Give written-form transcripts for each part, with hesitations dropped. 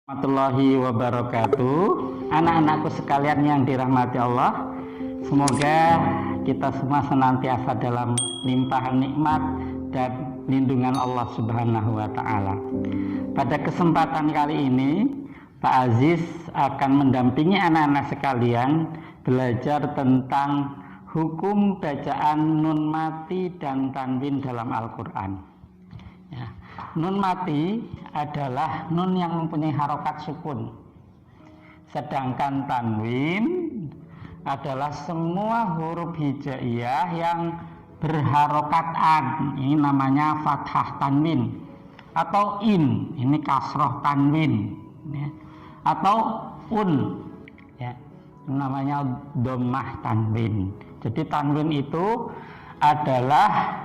Warahmatullahi wabarakatuh. Anak-anakku sekalian yang dirahmati Allah, semoga kita semua senantiasa dalam limpahan nikmat dan lindungan Allah Subhanahu wa Ta'ala. Pada kesempatan kali ini, Pak Aziz akan mendampingi anak-anak sekalian belajar tentang hukum bacaan nun mati dan tanwin dalam Al-Quran. Nun mati adalah nun yang mempunyai harokat sukun, sedangkan tanwin adalah semua huruf hijaiyah yang berharokat an. Ini namanya fathah tanwin, atau in, ini kasroh tanwin, ya. Atau un, ya, namanya dhammah tanwin. Jadi tanwin itu adalah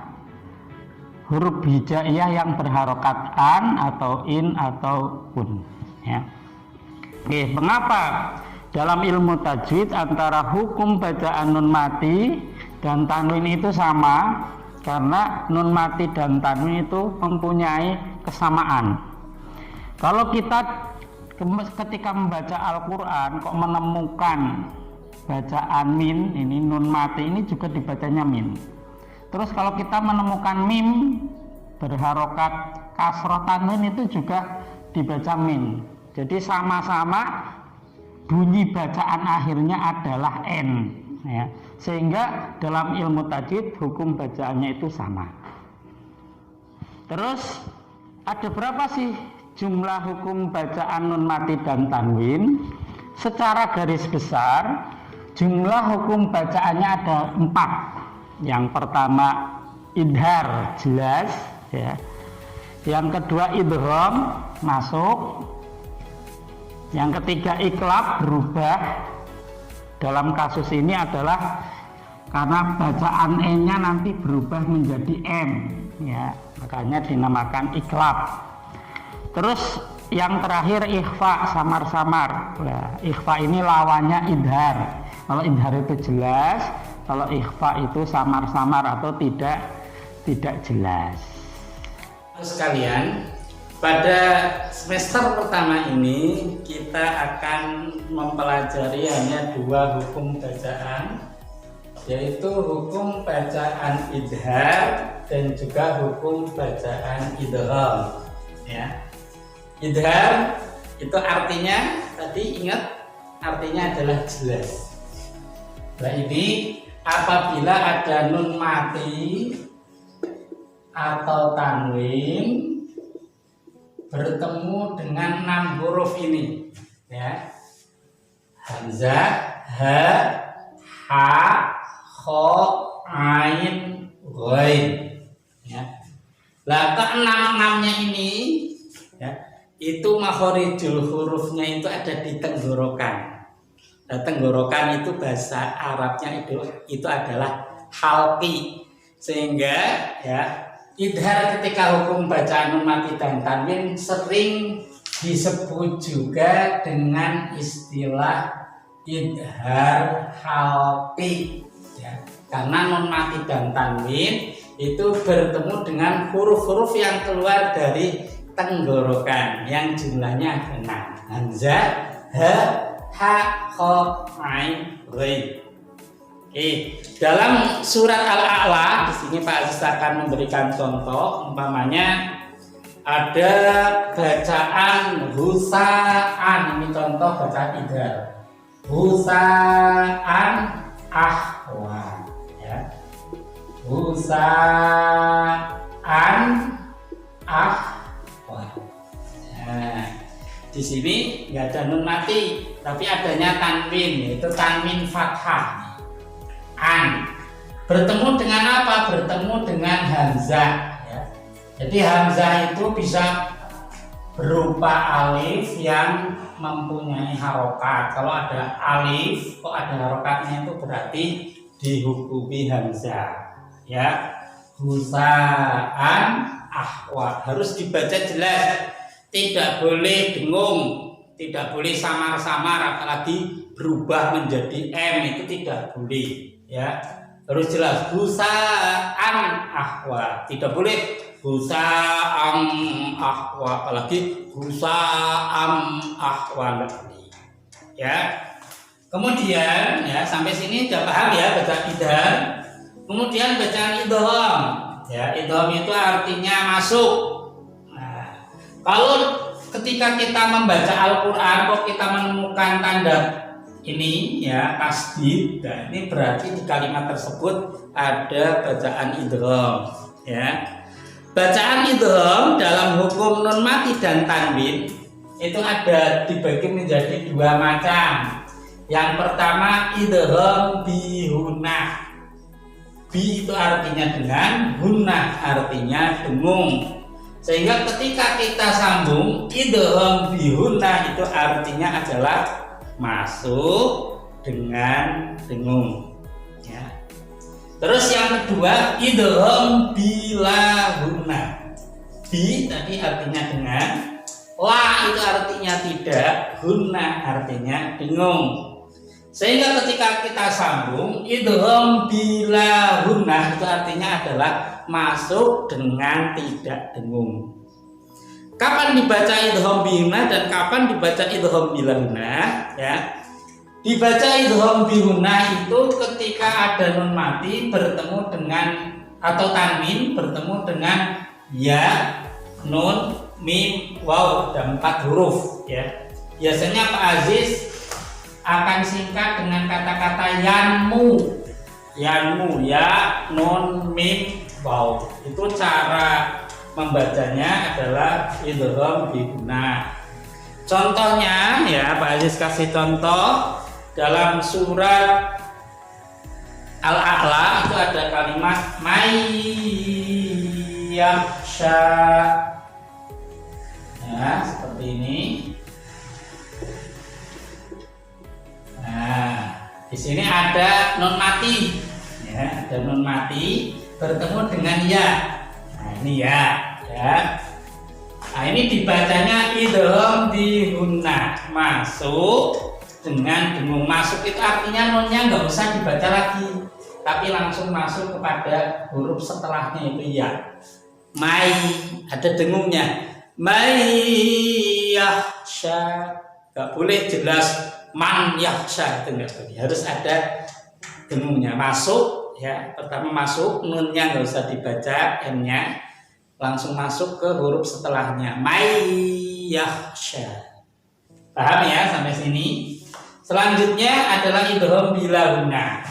huruf hijaiyah yang berharokat an atau in atau un, ya. Oke, mengapa dalam ilmu tajwid antara hukum bacaan nun mati dan tanwin itu sama? Karena nun mati dan tanwin itu mempunyai kesamaan. Kalau kita ketika membaca Al-Quran kok menemukan bacaan min, ini nun mati ini juga dibacanya min. Terus kalau kita menemukan mim berharokat kasroh tanwin itu juga dibaca min. Jadi sama-sama bunyi bacaan akhirnya adalah n, ya. Sehingga dalam ilmu tajwid hukum bacaannya itu sama. Terus ada berapa sih jumlah hukum bacaan nun mati dan tanwin? Secara garis besar jumlah hukum bacaannya ada 4. Yang pertama idhar, jelas, ya. Yang kedua idgham, masuk. Yang ketiga iklab, berubah. Dalam kasus ini adalah karena bacaan e-nya nanti berubah menjadi m, ya, makanya dinamakan iklab. Terus yang terakhir ikhfa, samar-samar. Nah, ikhfa ini lawannya idhar. Kalau idhar itu jelas, kalau ikhfa itu samar-samar atau tidak jelas. Sekalian, pada semester pertama ini kita akan mempelajari hanya 2 hukum bacaan, yaitu hukum bacaan idhar dan juga hukum bacaan idgham, ya. Idhar itu artinya, tadi ingat, artinya adalah jelas. Nah, ini apabila ada nun mati atau tanwin bertemu dengan 6 huruf ini, ya. Hamzah, ha, ha, kha, ain, ghain, ya. Lah ke-6-6-nya ini, ya, itu makhorijul hurufnya itu ada di tenggorokan. Nah, tenggorokan itu bahasa Arabnya itu adalah halqi, sehingga, ya, idhar ketika hukum bacaan nun mati dan tanwin sering disebut juga dengan istilah idhar halqi, ya, karena nun mati dan tanwin itu bertemu dengan huruf-huruf yang keluar dari tenggorokan yang jumlahnya 6. Hamzah, ha, ha, kha, ain, ghain. Oke, dalam surat Al-A'la di sini Pak Aziz akan memberikan contoh, umpamanya ada bacaan husaan, ini contoh bacaan idhar. Husaan ahwa, ya. Husaan ahwa. Nah, di sini nggak ada nun mati, tapi adanya tanwin, yaitu tanwin fathah. An bertemu dengan apa? Bertemu dengan hamzah, ya. Jadi hamzah itu bisa berupa alif yang mempunyai harokat. Kalau ada alif kok ada harokatnya itu berarti dihukumi hamzah, ya. Husaan ahwa harus dibaca jelas, tidak boleh dengung, tidak boleh samar-samar, apalagi berubah menjadi m, itu tidak boleh, ya. Harus jelas husaan ahwa, tidak boleh husa'am ahwa, apalagi husa'am ahwa. Ya. Kemudian ya sampai sini sudah paham ya baca idhar. Kemudian bacaan idgham. Ya, idgham itu artinya masuk. Nah, kalau ketika kita membaca Al-Qur'an kok kita menemukan tanda ini ya tasdid, nah ini berarti di kalimat tersebut ada bacaan idgham ya. Bacaan idgham dalam hukum nun mati dan tanwin itu ada dibagi menjadi dua macam. Yang pertama idgham bihunah. Bi itu artinya dengan, hunah artinya dengung. Sehingga ketika kita sambung idgham bihunah itu artinya adalah masuk dengan dengung. Ya. Terus yang kedua idgham bilahunah. Bi tadi artinya dengan, la itu artinya tidak, hunah artinya dengung. Sehingga ketika kita sambung idgham bilahunah itu artinya adalah masuk dengan tidak dengung. Kapan dibaca idgham bihunah dan kapan dibaca idgham bilahunah ya? Dibaca idgham bihunah itu ketika ada nun mati bertemu dengan atau tanwin bertemu dengan ya, nun, mim, waw dan 4 huruf ya. Biasanya Pak Aziz akan singkat dengan kata-kata yanmu, yanmu ya, nun, mim, waw. Itu cara membacanya adalah idgham bihunah. Contohnya ya Pak Aziz kasih contoh dalam surat Al-A'la itu ada kalimat mayyaksha ya seperti ini. Nah, di sini ada nun mati, ya, ada nun mati bertemu dengan ya. Nah, ini ya, ya. Nah, ini dibacanya idgham bihunah, masuk dengan dengung. Masuk itu artinya nunnya nggak usah dibaca lagi, tapi langsung masuk kepada huruf setelahnya itu ya. Mai ada dengungnya. Mai yahsha, nggak boleh jelas man yahsha, itu enggak boleh, harus ada dengungnya. Masuk ya, pertama masuk, nunnya nggak usah dibaca, n-nya langsung masuk ke huruf setelahnya, may yahsha. Paham ya sampai sini? Selanjutnya adalah idgham bilahunah.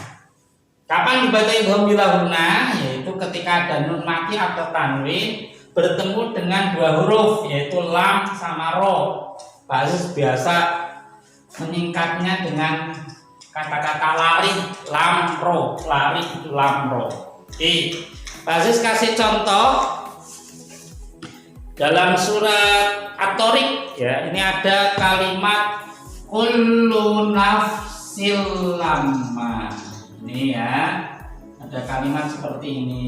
Kapan dibaca idgham bilahunah? Yaitu ketika ada nun mati atau tanwin bertemu dengan 2 huruf, yaitu lam sama ro. Pak Aziz biasa menyingkatnya dengan kata-kata lari, lamro, lari itu lamro. Oke, Pak Aziz kasih contoh dalam surat At-Tariq ya. Ini ada kalimat kullu nafsil lamma. Ini ya, ada kalimat seperti ini.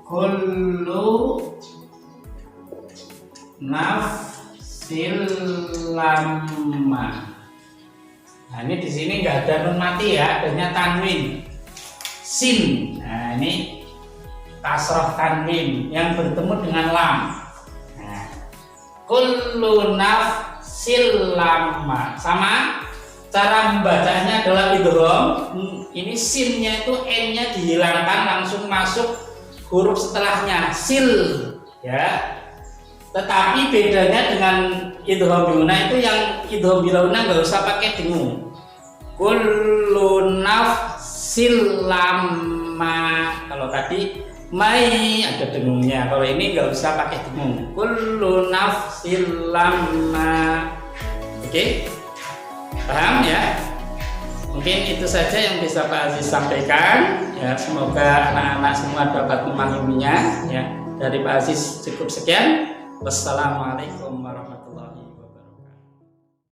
Kullu nafsil lamma. Nah, ini di sini nggak ada nun mati ya, adanya tanwin, sin. Nah, ini kasroh tanwin yang bertemu dengan lam. Nah, kullu nafsil lamma. Sama cara membacanya adalah idgham. Ini sinnya itu n-nya dihilangkan, langsung masuk huruf setelahnya sil ya. Tetapi bedanya dengan idgham bihunah itu yang idgham bilahunah nggak usah pakai dengung. Kullu nafsil lamma. Kalau tadi mai ada dengungnya, kalau ini nggak usah pakai dengung. Kullu nafsil lamma. Oke, paham ya? Mungkin itu saja yang bisa Pak Aziz sampaikan ya. Semoga anak-anak semua dapat memahaminya ya. Dari Pak Aziz cukup sekian. Wassalamualaikum warahmatullahi wabarakatuh.